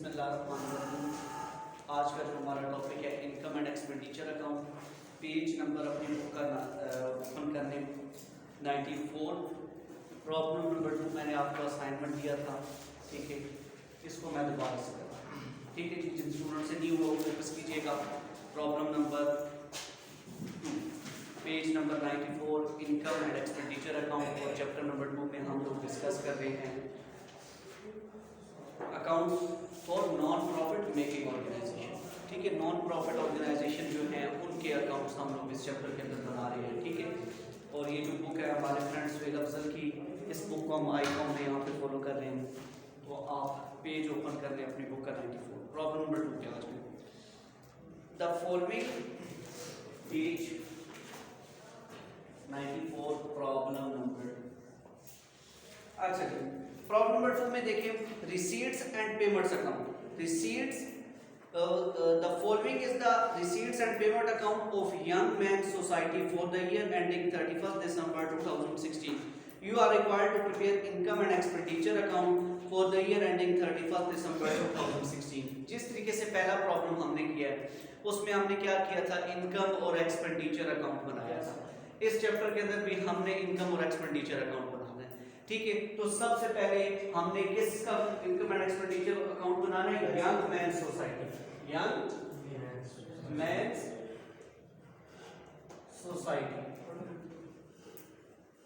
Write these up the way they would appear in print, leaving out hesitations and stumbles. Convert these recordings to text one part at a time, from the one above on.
बिस्मिल्लाहिर्रहमानिर्रहीम। आज का जो हमारा टॉपिक है income and expenditure account. Page number अपनी बुक का ओपन करने 94। प्रॉब्लम नंबर 2 मैंने आपको असाइनमेंट दिया था, ठीक है। इसको मैं दोबारा से कर रहा हूँ, ठीक है जी। जिन स्टूडेंट से न्यू हो फोकस कीजिएगा। Problem number 2 page number 94 income and expenditure account, और चैप्टर नंबर 2 में हम लोग डिस्कस कर रहे हैं account for non profit making organisation, ठीक है। नॉन प्रॉफिट ऑर्गेनाइजेशन जो है उनके अकाउंट्स हम लोग इस चैप्टर के अंदर बना रहे हैं, ठीक है। और ये जो बुक है हमारे फ्रेंड सुहेल अफजल की, इस बुक को हम आईकॉन में यहाँ पे फॉलो कर रहे हैं। तो आप पेज ओपन कर लें अपनी बुक का 94। प्रॉब्लम नंबर 2 क्या आज में the following page 94 problem number. अच्छा जी, प्रॉब्लम नंबर 2 में देखिए receipts and payments account. Receipts the following is the receipts and payment account of young man society for the year ending 31 December 2016। You are required to prepare income and expenditure account for the year ending 31 December 2016। जिस तरीके से पहला problem हमने किया है उसमें हमने क्या किया था, इनकम और एक्सपेंडिचर अकाउंट बनाया था। इस चैप्टर के अंदर भी हमने इनकम और एक्सपेंडिचर अकाउंट बनाना है, ठीक है। तो सबसे पहले हमने किसका इनकम एंड एक्सपेंडिचर अकाउंट बनाना है, young man society, young man society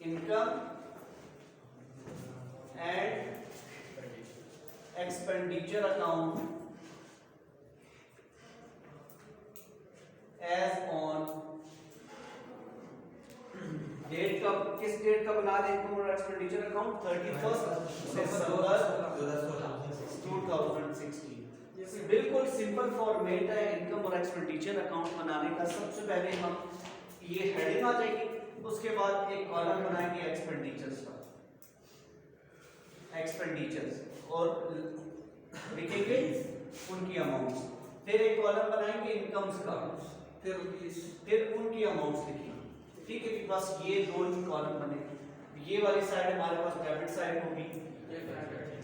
income and expenditure account as on date का, किस डेट का बना रहे इनकम और एक्सपेंडिचर अकाउंट, 31 दिसंबर 2016। बिल्कुल सिंपल फॉर्मेट है इनकम और एक्सपेंडिचर अकाउंट बनाने का। सबसे पहले हम ये हेडिंग आ जाएगी, उसके बाद एक कॉलम बनाएंगे एक्सपेंडिचर्स का, एक्सपेंडिचर्स, और लिखेंगे उनकी अमाउंट्स। फिर एक कॉलम बनाएंगे इनकम्स का, फिर उनकी अमाउंट्स लिखेंगे, ठीक है। बस ये दो कॉलम बने। ये वाली साइड हमारे पास डेबिट साइड होगी,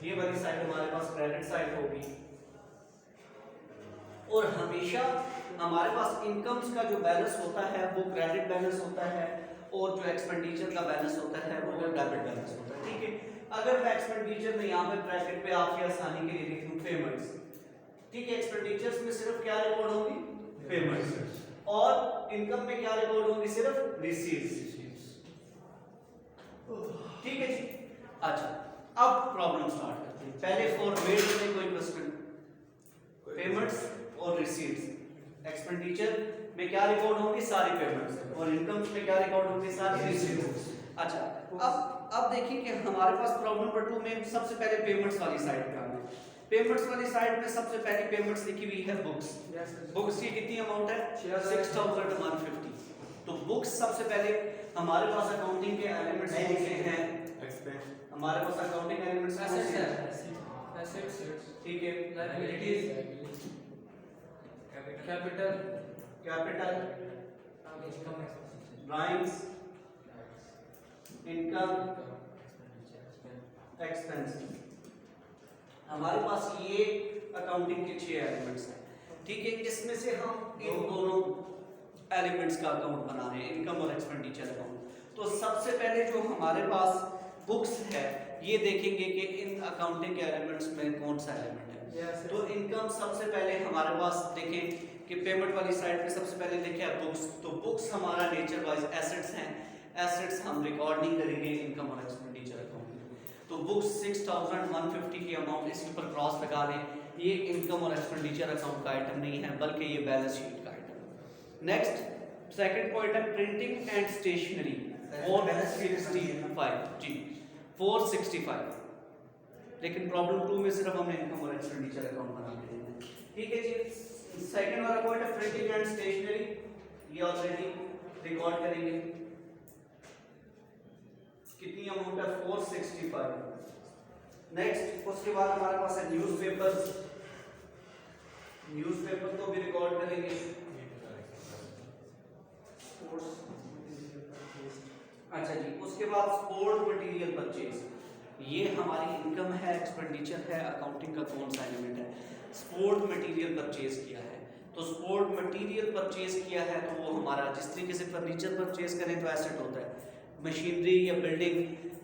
ये वाली साइड हमारे पास क्रेडिट साइड होगी। और हमेशा हमारे पास इनकम्स का जो बैलेंस होता है वो क्रेडिट बैलेंस होता है, और जो एक्सपेंडिचर का बैलेंस होता है वो डेबिट बैलेंस होता है, ठीक है। अगर मैं एक्सपेंडिचर में यहाँ पे ब्रैकेट पे आपकी आसानी के लिए लिख दूं पेमेंट्स, ठीक है। एक्सपेंडिचर्स में सिर्फ क्या रिकॉर्ड होगी, पेमेंट्स, और इनकम में क्या रिकॉर्ड होगी, सिर्फ रिसीट्स, ठीक है जी। अच्छा, अब प्रॉब्लम स्टार्ट करते हैं। पहले फॉर्मेट में कोई क्वेश्चन, पेमेंट्स और रिसीट्स, एक्सपेंडिचर में क्या रिकॉर्ड होंगी, सारी पेमेंट्स, और इनकम में क्या रिकॉर्ड होंगी, सारी रिसीट्स। अच्छा, अब देखिए कि हमारे पास प्रॉब्लम नंबर 2 में सबसे पहले पेमेंट्स वाली साइड पे आना है। पेमेंट्स वाली साइड में सबसे पहली पेमेंट्स लिखी हुई है बुक्स। बुक्स की कितनी अमाउंट है, 6150। तो बुक्स सबसे पहले हमारे पास अकाउंटिंग के एलिमेंट्स हैं, हमारे पास अकाउंटिंग एलिमेंट्स हैं, ठीक है। Liabilities, capital, drawings, income, expense. हमारे पास ये अकाउंटिंग के 6 एलिमेंट्स हैं, ठीक है। इसमें से हम इन दोनों एलिमेंट्स का अकाउंट बना रहे हैं, इनकम और एक्सपेंडिचर अकाउंट। तो सबसे पहले जो हमारे पास बुक्स है, ये देखेंगे कि इन अकाउंटिंग के एलिमेंट्स में कौन सा एलिमेंट है। तो इनकम सबसे पहले हमारे पास देखें कि पेमेंट वाली साइड पे सबसे पहले देखें बुक्स। तो बुक्स हमारा नेचर वाइज एसेट्स हैं, एसेट्स हम रिकॉर्ड नहीं करेंगे इनकम और एक्सपेंडिचर अकाउंट में। तो बुक्स 6150 की अमाउंट, इसके ऊपर क्रॉस लगा लें। ये इनकम और एक्सपेंडिचर अकाउंट का आइटम नहीं है, बल्कि ये बैलेंस शीट का आइटम है। नेक्स्ट सेकंड पॉइंट है प्रिंटिंग एंड स्टेशनरी, 465 जी, 465। लेकिन प्रॉब्लम 2 में सिर्फ हमने इनकम और एक्सपेंडिचर अकाउंट बना दिए हैं, ठीक है जी। सेकंड वाला पॉइंट है प्रिंटिंग एंड स्टेशनरी, ये ऑलरेडी रिकॉर्ड करेंगे। कितनी अमाउंट है, 465। नेक्स्ट उसके बाद हमारे पास है न्यूज़पेपर्स, न्यूज़पेपर को भी रिकॉर्ड करेंगे। अच्छा जी, उसके बाद स्पोर्ट मटेरियल परचेज, ये हमारी इनकम है, एक्सपेंडिचर है, अकाउंटिंग का कौन सा एलिमेंट है? स्पोर्ट मटेरियल परचेज किया है, तो स्पोर्ट मटेरियल परचेज किया है तो वो हमारा, जिस तरीके से फर्नीचर परचेज करें तो एसेट होता है, मशीनरी या बिल्डिंग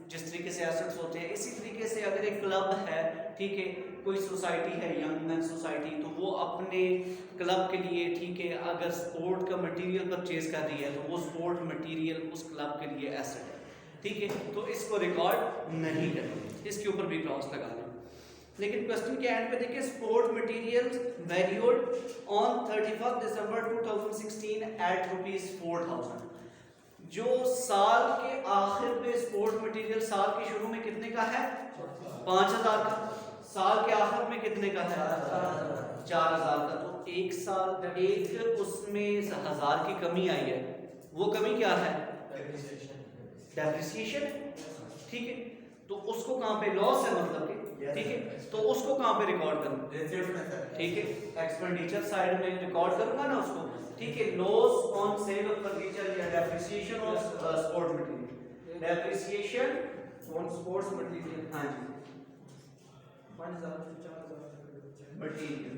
जिस तरीके से एसेट्स होते हैं, इसी तरीके से अगर एक क्लब है, ठीक है, कोई सोसाइटी है, यंग मैन सोसाइटी, तो वो अपने क्लब के लिए, ठीक है, अगर स्पोर्ट का मटेरियल परचेज कर रही है तो वो स्पोर्ट मटेरियल उस क्लब के लिए एसेट है, ठीक है, तो इसको रिकॉर्ड नहीं करेंगे, इसके ऊपर भी क्रॉस लगा लें। लेकिन क्वेश्चन के एंड पे देखिए, sport materials valued on 31 December 2016 at ₹4,000। जो साल के आखिर पे स्पोर्ट मटेरियल साल के शुरू में कितने का है? 5,000 का। साल के आखिर में कितने का है? 4,000 का। तो एक साल एक उसमें 1,000 की कमी आई है, वो कमी क्या है? डेप्रिसिएशन है, ठीक है, तो उसको कहाँ पे? लॉस है मतलब कि, ठीक है, तो उसको कहाँ पे रिकॉर्ड करूँ? ठीक है, एक्सपेंडिचर साइड में रिकॉर्ड करूंगा ना उसको, ठीक है, loss on sale of furniture या depreciation on sports material, depreciation on sports material, हाँ जी, 5,000 मटेरियल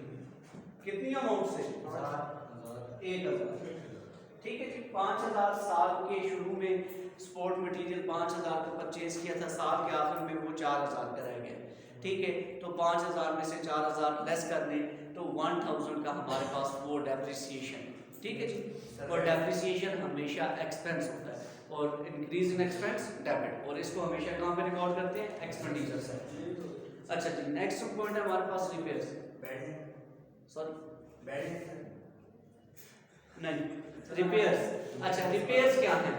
कितनी अमाउंट से? 1,000, ठीक है जी। 5,000 साल के शुरू में स्पोर्ट मटेरियल 5,000 का परचेज किया था, साल के आखिर में वो 4,000 का रह गया, ठीक है, तो 5,000 में से 4,000 लेस कर दें तो 1,000 का हमारे पास वो डेप्रिसिएशन, ठीक है जी। और डेप्रिसिएशन हमेशा एक्सपेंस होता है और इंक्रीज इन एक्सपेंस डेबिट, और इसको हमेशा कहाँ पे रिकॉर्ड करते हैं? एक्सपेंडिचर से। अच्छा जी, नेक्स्ट पॉइंट है हमारे पास रिपेयर्स, सॉरी नहीं, रिपेयर्स। अच्छा, रिपेयर्स क्या है?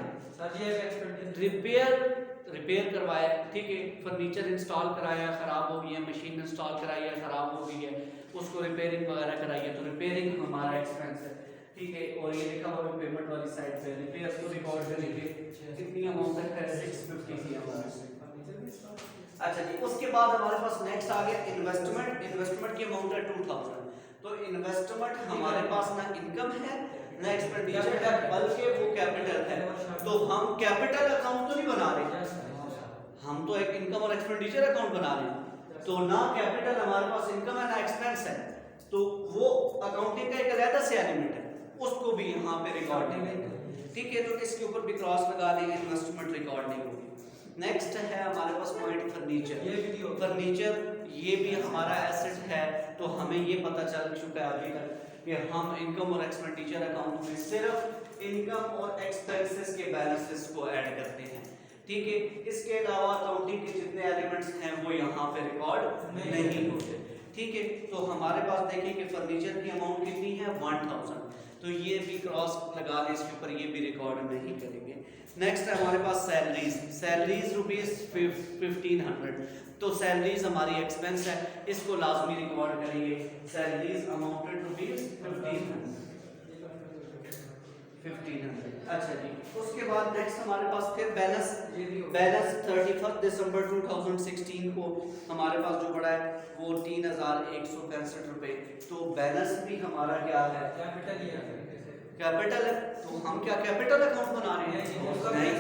रिपेयर करवाया, ठीक है, फर्नीचर इंस्टॉल कराया, खराब हो गई है, मशीन इंस्टॉल कराई है, खराब हो गई है, उसको रिपेयरिंग वगैरह कराई है, तो रिपेयरिंग हमारा एक्सपेंस है, ठीक है, और ये लिखा हुआ है पेमेंट वाली साइड पे, रिपेयर्स को रिकॉर्ड करेंगे, कितनी अमाउंट तक है? 650 की अमाउंट। अच्छा जी, उसके बाद हमारे पास नेक्स्ट आ गया इन्वेस्टमेंट। इन्वेस्टमेंट की अमाउंट है 2,000। तो इन्वेस्टमेंट हमारे पास ना इनकम है ना एक्सपेंडिचर है, बल्कि वो कैपिटल है। तो हम कैपिटल अकाउंट तो नहीं बना रहे, हम तो एक इनकम और एक्सपेंडिचर अकाउंट बना रहे हैं, तो ना कैपिटल हमारे पास इनकम है ना एक्सपेंस है, तो वो अकाउंटिंग का एक अलग से एलिमेंट है, उसको भी यहाँ पे रिकॉर्ड नहीं करेंगे, ठीक है, तो इसके ऊपर भी क्रॉस लगा लेंगे, इन्वेस्टमेंट रिकॉर्ड नहीं होगी। नेक्स्ट है हमारे पास पॉइंट फर्नीचर। फर्नीचर ये भी हमारा एसेट है, तो हमें ये पता चल चुका है अभी तक कि हम इनकम और एक्सपेंडिचर अकाउंट में सिर्फ इनकम और एक्सपेंसेस के बैलेंसेस को ऐड करते हैं, ठीक है, इसके अलावा अकाउंटिंग के जितने एलिमेंट्स हैं वो यहाँ पे रिकॉर्ड नहीं होते, ठीक है। तो हमारे पास देखिए कि फर्नीचर की अमाउंट कितनी है? 1,000, तो ये भी क्रॉस लगा लें इसके ऊपर, ये भी रिकॉर्ड नहीं करेंगे। नेक्स्ट है हमारे पास सैलरीज। सैलरीज ₹1,500, तो सैलरीज हमारी एक्सपेंस है, इसको लाजमी रिकॉर्ड करेंगे। Salaries amounted ₹1,500। अच्छा जी, उसके बाद नेक्स्ट हमारे पास फिर बैलेंस। बैलेंस 31 दिसंबर 2016 को हमारे पास जो पड़ा है वो 3,165 रुपए। तो बैलेंस भी हमारा क्या है? कैपिटल है, तो हम क्या कैपिटल अकाउंट बना रहे हैं? नहीं,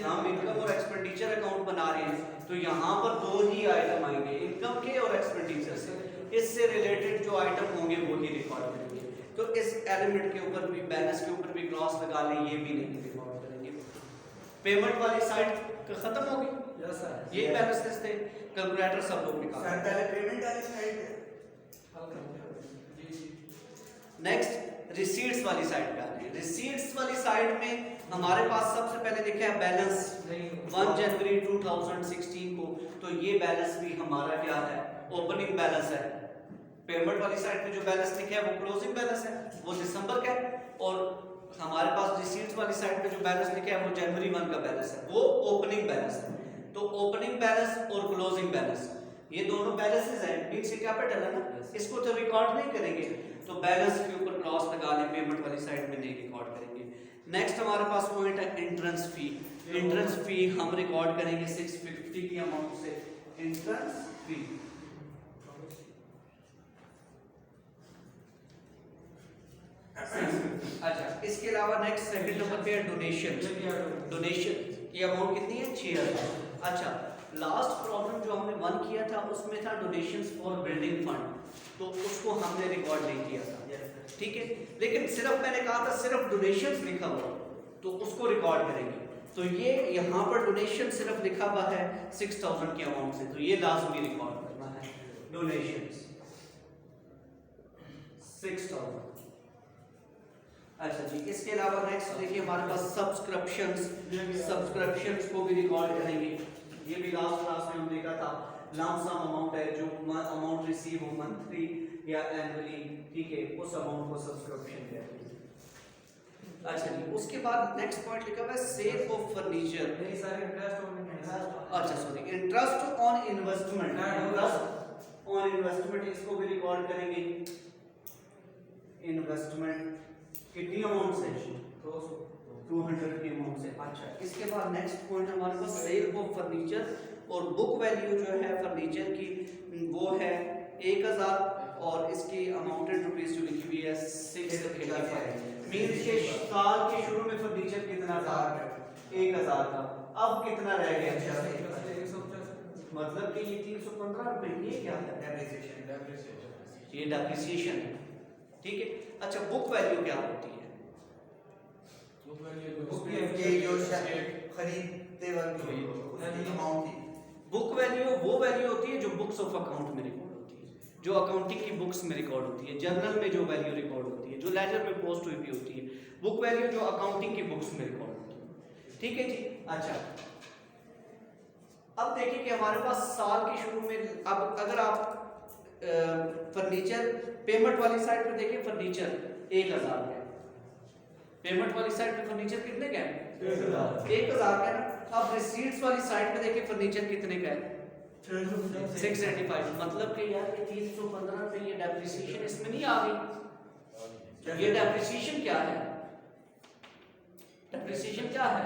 हम इनकम और एक्सपेंडिचर अकाउंट बना रहे हैं। तो यहाँ पर दो ही आइटम आएंगे, इनकम के और एक्सपेंडिचर से, इससे रिलेटेड जो आइटम होंगे वो ही रिकॉर्ड करेंगे। तो इस एलिमेंट के ऊपर भी, बैलेंस के ऊपर भी क्रॉस लगा लें, ये भी नहीं रिकॉर्ड करेंगे। पेमेंट वाली साइड खत्म हो गई, ये बैलेंसेस थे, कैलकुलेटर सब लोग निकाल। पहले पेमेंट वाली साइड। नेक्स्ट रिसीट्स वाली साइड पे आते हैं। रिसीट्स वाली साइड में हमारे पास सबसे पहले लिखा है बैलेंस 1 जनवरी 2016 को, तो ये बैलेंस भी हमारा क्या है? ओपनिंग बैलेंस है। पेमेंट वाली साइड पे जो बैलेंस लिखा है वो क्लोजिंग बैलेंस है, वो दिसंबर का है, और हमारे पास रिसीट्स वाली साइड पे जो बैलेंस लिखा है वो जनवरी 1 का बैलेंस है, वो ओपनिंग बैलेंस है। तो ओपनिंग बैलेंस और क्लोजिंग बैलेंस ये दोनों बैलेंसेस हैं, मींस ये कैपिटल है ना, इसको तो रिकॉर्ड नहीं करेंगे, तो बैलेंस के ऊपर क्रॉस लगा लें, पेमेंट वाली साइड में नहीं रिकॉर्ड करेंगे। नेक्स्ट हमारे पास पॉइंट है एंट्रेंस फी। एंट्रेंस फी हम रिकॉर्ड करेंगे 650 की अमाउंट से, एंट्रेंस फी। अच्छा, इसके अलावा नेक्स्ट सेकंड नंबर पे है डोनेशन। डोनेशन की अमाउंट कितनी है? 6,000। अच्छा, लास्ट प्रॉब्लम जो हमने 1 किया था उसमें था डोनेशंस फॉर बिल्डिंग फंड, तो उसको हमने रिकॉर्ड नहीं किया था, ठीक है। लेकिन सिर्फ मैंने कहा था सिर्फ डोनेशंस लिखा हुआ तो उसको रिकॉर्ड करेंगे। तो ये यहाँ पर डोनेशन सिर्फ लिखा हुआ है 6000 के अमाउंट से, तो ये लाजमी रिकॉर्ड करना है, डोनेशंस 6000। अच्छा जी, इसके अलावा नेक्स्ट देखिए हमारे पास सब्सक्रिप्शंस को भी रिकॉर्ड करेंगे। ये भी लास्ट क्लास में हम देखा था, लम सम अमाउंट है जो अमाउंट रिसीव हो मंथली या एनुअली, ठीक है, उस अमाउंट को सब्सक्रिप्शन कहते हैं। अच्छा जी, उसके बाद नेक्स्ट पॉइंट लिखा हुआ है सेल ऑफ फर्नीचर। अच्छा सॉरी, इंटरेस्ट ऑन इन्वेस्टमेंट, इसको भी रिकॉर्ड करेंगे। इन्वेस्टमेंट कितनी अमाउंट से? 200 की अमाउंट से। अच्छा, इसके बाद नेक्स्ट पॉइंट हमारे पास सेल ऑफ फर्नीचर, और बुक वैल्यू जो है फर्नीचर की वो है 1000 और इसकी अमाउंटेड रुपीस जो लिखी हुई है 685। मींस के साल के शुरू में फर्नीचर कितना था? 1000 का। अब कितना रह गया? मतलब कि ये 315 रुपए, ये क्या है? ये डेप्रिसिएशन है, ठीक है। अच्छा, बुक वैल्यू क्या होती है? बुक वैल्यू वो वैल्यू होती है जो बुक्स ऑफ अकाउंट में रिकॉर्ड होती है, जो अकाउंटिंग की बुक्स में रिकॉर्ड होती है, जर्नल में जो वैल्यू रिकॉर्ड होती है, जो लेजर में पोस्ट हुई भी होती है। बुक वैल्यू जो अकाउंटिंग की बुक्स में रिकॉर्ड होती है, ठीक है जी। अच्छा, अब देखिए कि हमारे पास साल के शुरू में, अब अगर आप फर्नीचर पेमेंट वाली साइड पे देखिए, फर्नीचर 1000 का है। पेमेंट वाली साइड पे फर्नीचर कितने का है? 1000 का है ना। अब रिसीट्स वाली साइड पे देखिए फर्नीचर कितने का है? 685। मतलब कि यार ये 315 रुपए, ये डेप्रिसिएशन इसमें नहीं आ गई। ये डेप्रिसिएशन क्या है? डेप्रिसिएशन क्या है?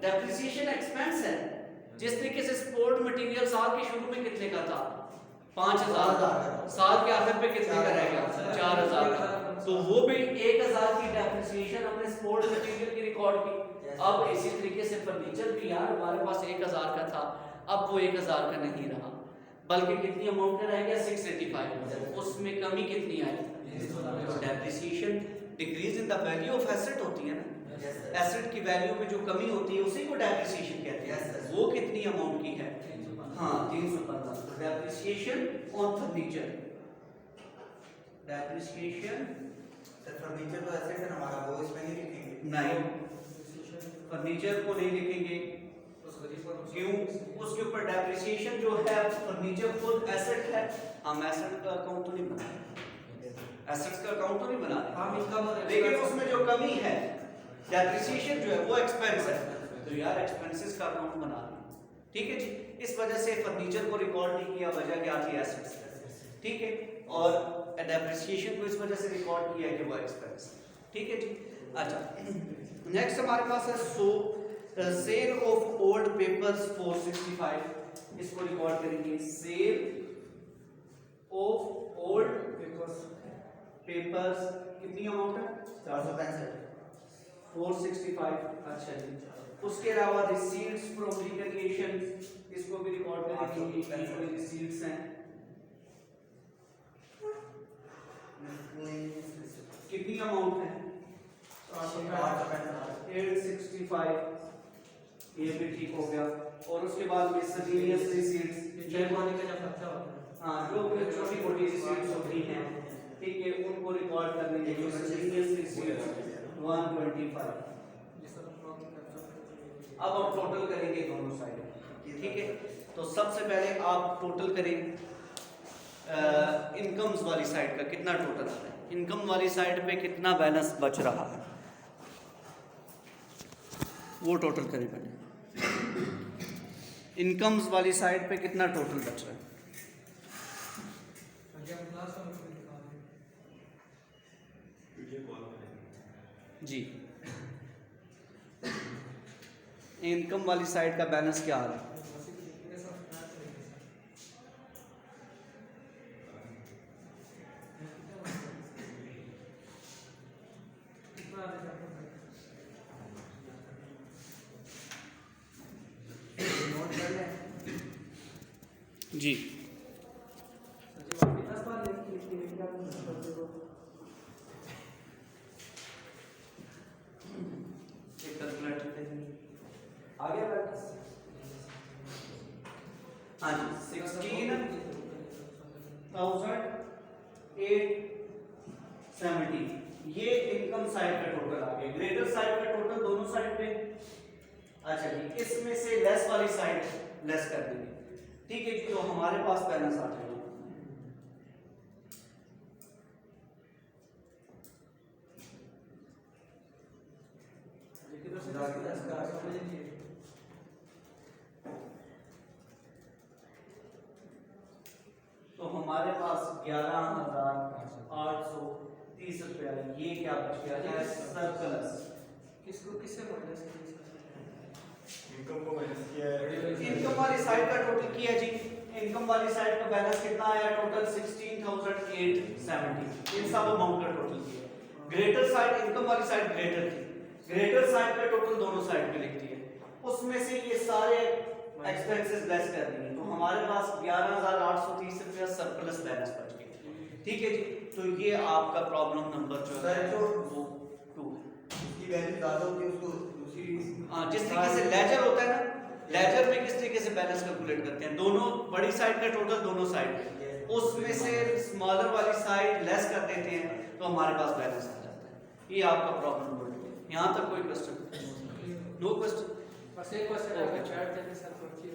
डेप्रिसिएशन एक्सपेंस है। जिस तरीके से स्पोर्ट मटेरियल साल के शुरू में कितने का था? 5000 का, साल के आखिर पे कितने का रहेगा? 4000 का। तो वो भी 1000 की डेप्रिसिएशन हमने स्पोर्ट मटेरियल की रिकॉर्ड की। अब इसी तरीके से फर्नीचर भी यार हमारे पास 1000 का था, अब वो 1000 का नहीं रहा, बल्कि कितनी अमाउंट का रह गया? 685। उसमें कमी कितनी आई? Depreciation decrease in the value of asset होती है ना, एसेट की वैल्यू में जो कमी होती है उसी को डेप्रिसिएशन कहते हैं। वो कितनी अमाउंट की है? हाँ, 315। Depreciation on furniture, depreciation furniture तो एसेट है हमारा, वो इसमें नहीं लिखेंगे। नहीं, फर्नीचर को नहीं लिखेंगे। क्यों? उसके ऊपर डेप्रिसिएशन जो है, फर्नीचर खुद एसेट है, हम एसेट का अकाउंट तो नहीं बना, एसेट्स का अकाउंट तो नहीं बना रहे, लेकिन उसमें जो कमी है डेप्रिसिएशन जो है वो एक्सपेंस है, तो यार एक्सपेंसेस का अकाउंट बना रहे, ठीक है जी। इस वजह से फर्नीचर को रिकॉर्ड नहीं किया, वजह क्या थी? एसेट्स, ठीक है। और डेप्रिसिएशन को इस वजह से रिकॉर्ड किया कि वो एक्सपेंस, ठीक है जी। अच्छा, नेक्स्ट हमारे पास है सेल ऑफ ओल्ड पेपर्स 465, इसको रिकॉर्ड करेंगे। सेल ऑफ ओल्ड पेपर्स कितनी अमाउंट है? 465। 465। अच्छा जी। उसके अलावा रिसीट्स फ्रॉम रिकलिएशन, इसको भी रिकॉर्ड करेंगे, ये रिसीट्स हैं। कितनी अमाउंट है? 865, ये भी ठीक हो गया। और उसके बाद मिसलेनियस रिसीट्स, हाँ, जो छोटी मोटी रिसीट्स होती हैं, ठीक है, उनको रिकॉर्ड करने के लिए मिसलेनियस रिसीट्स 125। अब हम टोटल करेंगे दोनों साइड, ठीक है। तो सबसे पहले आप टोटल करें इनकम्स वाली साइड का कितना टोटल आ रहा है, इनकम वाली साइड पे कितना बैलेंस बच रहा है, वो टोटल करें पहले। इनकम्स वाली साइड पे कितना टोटल बच रहा है? जी, इनकम वाली साइड का बैलेंस क्या आ रहा है? जी हाँ जी 16,870 ये इनकम साइड का टोटल आ गया। ग्रेटर साइड का टोटल दोनों साइड पे। अच्छा जी, इसमें से लेस वाली साइड लेस कर देंगे। ठीक है, तो हमारे पास बैलेंस आ जाएगा। तो हमारे पास 11,830 रुपया, ये क्या बच गया है सरप्लस। किसको किससे माइनस इनकम को माइनस किया है। इनकम वाली साइड का टोटल किया जी। इनकम वाली साइड का बैलेंस कितना आया टोटल 16,870। इन सब अमाउंट का टोटल किया। ग्रेटर साइड इनकम वाली साइड ग्रेटर थी। ग्रेटर साइड का टोटल दोनों साइड पे लिख दिए, उसमें से ये सारे एक्सपेंसेस लेस कर दिए, तो हमारे पास 11,830 रुपया सरप्लस बैलेंस बच गया। ठीक है जी, तो ये आपका प्रॉब्लम नंबर जो है सर, वो 2 है। उसकी वैल्यू ज्यादा होती है उसको दूसरी। हाँ, जिस तरीके से लेजर होता है ना, लेजर में किस तरीके से बैलेंस कैलकुलेट करते हैं, दोनों बड़ी साइड का टोटल दोनों साइड पे, उसमें से स्मॉलर वाली साइड लेस कर देते हैं, तो हमारे पास बैलेंस आ जाता है। ये आपका प्रॉब्लम नंबर 2 है। यहाँ तक कोई क्वेश्चन? No question? बस एक क्वेश्चन है, Okay. चैट करके सर पर्ची